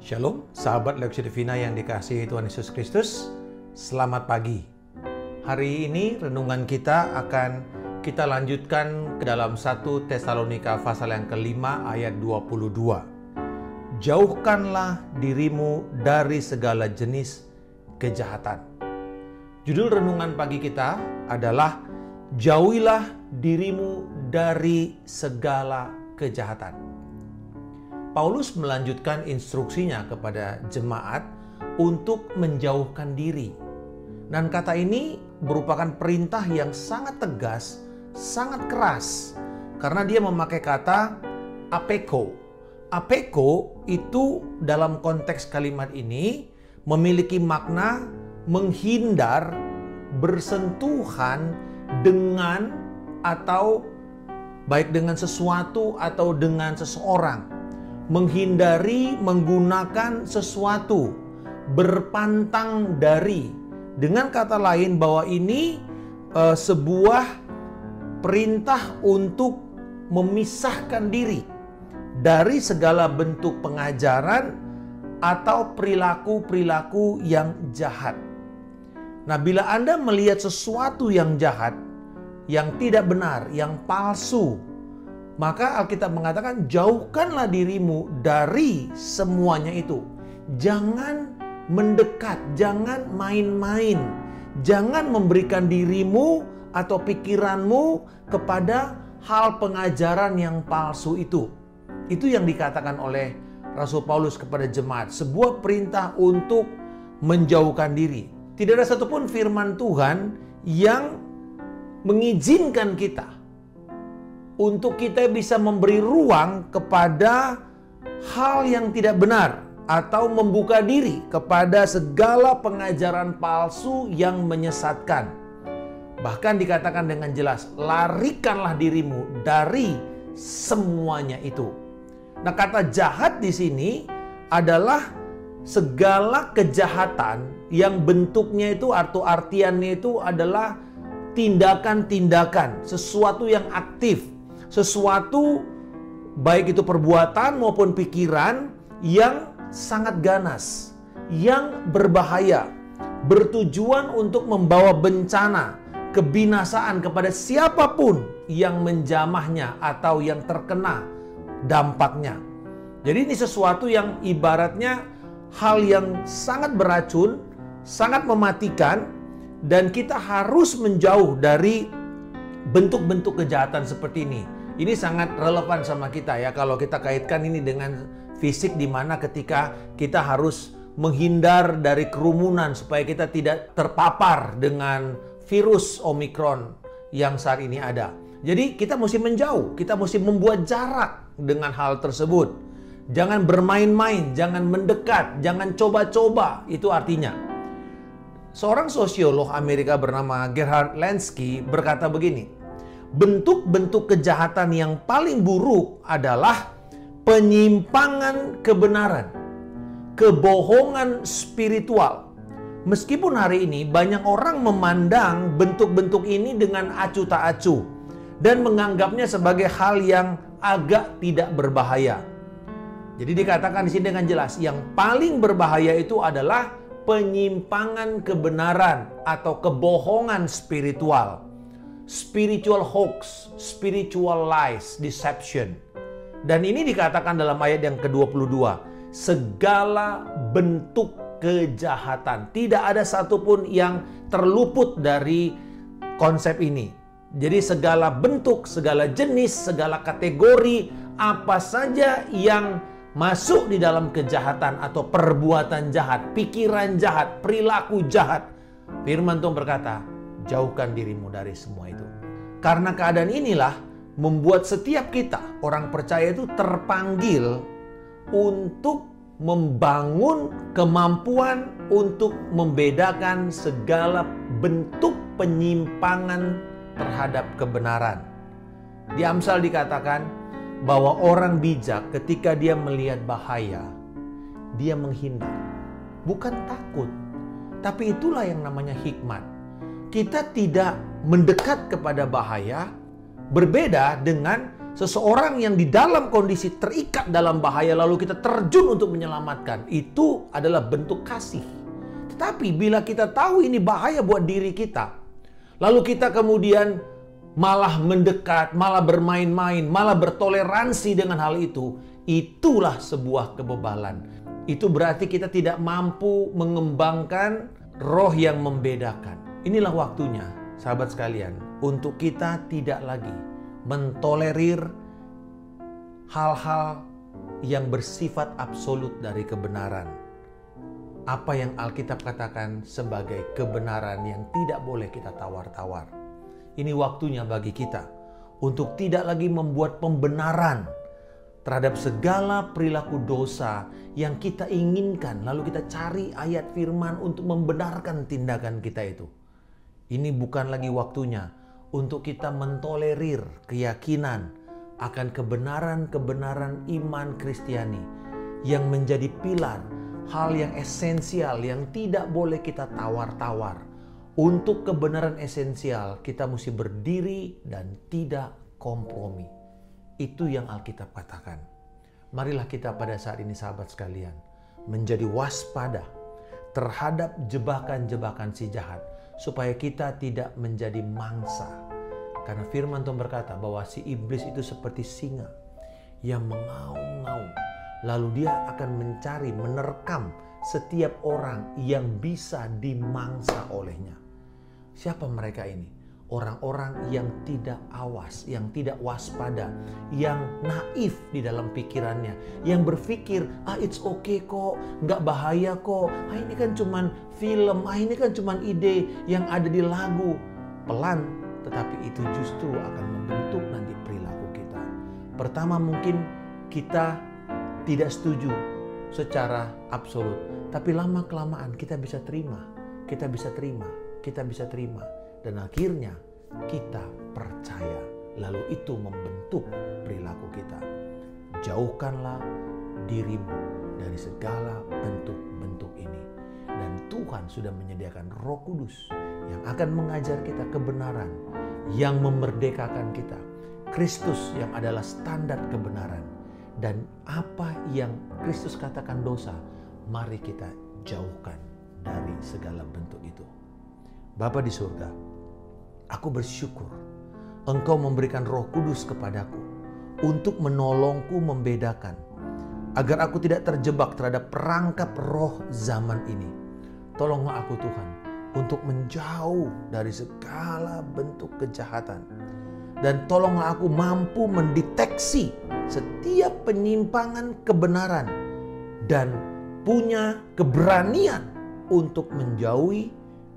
Shalom, sahabat Leksio Divina yang dikasihi Tuhan Yesus Kristus. Selamat pagi. Hari ini renungan kita akan kita lanjutkan ke dalam 1 Tesalonika pasal yang kelima ayat 22. Jauhkanlah dirimu dari segala jenis kejahatan. Judul renungan pagi kita adalah jauhilah dirimu dari segala kejahatan. Paulus melanjutkan instruksinya kepada jemaat untuk menjauhkan diri. Dan kata ini merupakan perintah yang sangat tegas, sangat keras. Karena dia memakai kata apeko. Apeko itu dalam konteks kalimat ini memiliki makna menghindar, bersentuhan dengan atau baik dengan sesuatu atau dengan seseorang. Menghindari menggunakan sesuatu, berpantang dari. Dengan kata lain bahwa ini sebuah perintah untuk memisahkan diri dari segala bentuk pengajaran atau perilaku-perilaku yang jahat. Nah, bila Anda melihat sesuatu yang jahat, yang tidak benar, yang palsu, maka Alkitab mengatakan jauhkanlah dirimu dari semuanya itu. Jangan mendekat, jangan main-main. Jangan memberikan dirimu atau pikiranmu kepada hal pengajaran yang palsu itu. Itu yang dikatakan oleh Rasul Paulus kepada jemaat. Sebuah perintah untuk menjauhkan diri. Tidak ada satupun firman Tuhan yang mengizinkan kita untuk kita bisa memberi ruang kepada hal yang tidak benar atau membuka diri kepada segala pengajaran palsu yang menyesatkan. Bahkan dikatakan dengan jelas, larikanlah dirimu dari semuanya itu. Nah, kata jahat di sini adalah segala kejahatan yang bentuknya itu atau artiannya itu adalah tindakan-tindakan, sesuatu yang aktif. Sesuatu baik itu perbuatan maupun pikiran yang sangat ganas, yang berbahaya, bertujuan untuk membawa bencana, kebinasaan kepada siapapun yang menjamahnya atau yang terkena dampaknya. Jadi ini sesuatu yang ibaratnya hal yang sangat beracun, sangat mematikan, dan kita harus menjauh dari bentuk-bentuk kejahatan seperti ini. Ini sangat relevan sama kita ya, kalau kita kaitkan ini dengan fisik, di mana ketika kita harus menghindar dari kerumunan supaya kita tidak terpapar dengan virus Omikron yang saat ini ada. Jadi kita mesti menjauh, kita mesti membuat jarak dengan hal tersebut. Jangan bermain-main, jangan mendekat, jangan coba-coba. Itu artinya. Seorang sosiolog Amerika bernama Gerhard Lansky berkata begini. Bentuk-bentuk kejahatan yang paling buruk adalah penyimpangan kebenaran, kebohongan spiritual. Meskipun hari ini banyak orang memandang bentuk-bentuk ini dengan acuh tak acuh dan menganggapnya sebagai hal yang agak tidak berbahaya. Jadi dikatakan di sini dengan jelas, yang paling berbahaya itu adalah penyimpangan kebenaran atau kebohongan spiritual. Spiritual hoax, spiritual lies, deception. Dan ini dikatakan dalam ayat yang ke-22. Segala bentuk kejahatan. Tidak ada satupun yang terluput dari konsep ini. Jadi segala bentuk, segala jenis, segala kategori, apa saja yang masuk di dalam kejahatan atau perbuatan jahat, pikiran jahat, perilaku jahat. Firman Tuhan berkata, jauhkan dirimu dari semua itu. Karena keadaan inilah membuat setiap kita, orang percaya itu terpanggil untuk membangun kemampuan untuk membedakan segala bentuk penyimpangan terhadap kebenaran. Di Amsal dikatakan bahwa orang bijak ketika dia melihat bahaya, dia menghindar. Bukan takut, tapi itulah yang namanya hikmat. Kita tidak mendekat kepada bahaya, berbeda dengan seseorang yang di dalam kondisi terikat dalam bahaya lalu kita terjun untuk menyelamatkan, itu adalah bentuk kasih. Tetapi bila kita tahu ini bahaya buat diri kita, lalu kita kemudian malah mendekat, malah bermain-main, malah bertoleransi dengan hal itu, itulah sebuah kebebalan. Itu berarti kita tidak mampu mengembangkan roh yang membedakan. Inilah waktunya, sahabat sekalian, untuk kita tidak lagi mentolerir hal-hal yang bersifat absolut dari kebenaran. Apa yang Alkitab katakan sebagai kebenaran yang tidak boleh kita tawar-tawar. Ini waktunya bagi kita untuk tidak lagi membuat pembenaran terhadap segala perilaku dosa yang kita inginkan. Lalu kita cari ayat firman untuk membenarkan tindakan kita itu. Ini bukan lagi waktunya untuk kita mentolerir keyakinan akan kebenaran-kebenaran iman Kristiani yang menjadi pilar, hal yang esensial yang tidak boleh kita tawar-tawar. Untuk kebenaran esensial kita mesti berdiri dan tidak kompromi. Itu yang Alkitab katakan. Marilah kita pada saat ini sahabat sekalian menjadi waspada terhadap jebakan-jebakan si jahat, supaya kita tidak menjadi mangsa. Karena firman Tuhan berkata bahwa si iblis itu seperti singa yang mengaum-ngaum. Lalu dia akan mencari, menerkam setiap orang yang bisa dimangsa olehnya. Siapa mereka ini? Orang-orang yang tidak awas, yang tidak waspada, yang naif di dalam pikirannya, yang berpikir, it's okay kok, nggak bahaya kok, ini kan cuman film, ini kan cuman ide yang ada di lagu. Pelan, tetapi itu justru akan membentuk nanti perilaku kita. Pertama mungkin kita tidak setuju secara absolut, tapi lama-kelamaan kita bisa terima, dan akhirnya kita percaya, lalu itu membentuk perilaku kita. Jauhkanlah dirimu dari segala bentuk-bentuk ini, dan Tuhan sudah menyediakan Roh Kudus yang akan mengajar kita kebenaran, yang memerdekakan kita. Kristus yang adalah standar kebenaran, dan apa yang Kristus katakan dosa, mari kita jauhkan dari segala bentuk itu. Bapa di surga, aku bersyukur Engkau memberikan Roh Kudus kepadaku untuk menolongku membedakan, agar aku tidak terjebak terhadap perangkap roh zaman ini. Tolonglah aku Tuhan untuk menjauh dari segala bentuk kejahatan, dan tolonglah aku mampu mendeteksi setiap penyimpangan kebenaran dan punya keberanian untuk menjauhi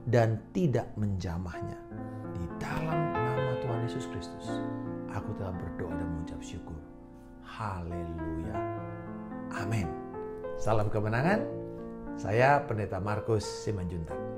dan tidak menjamahnya. Di dalam nama Tuhan Yesus Kristus, aku telah berdoa dan mengucap syukur. Haleluya. Amin. Salam kemenangan. Saya Pendeta Markus Simanjuntak.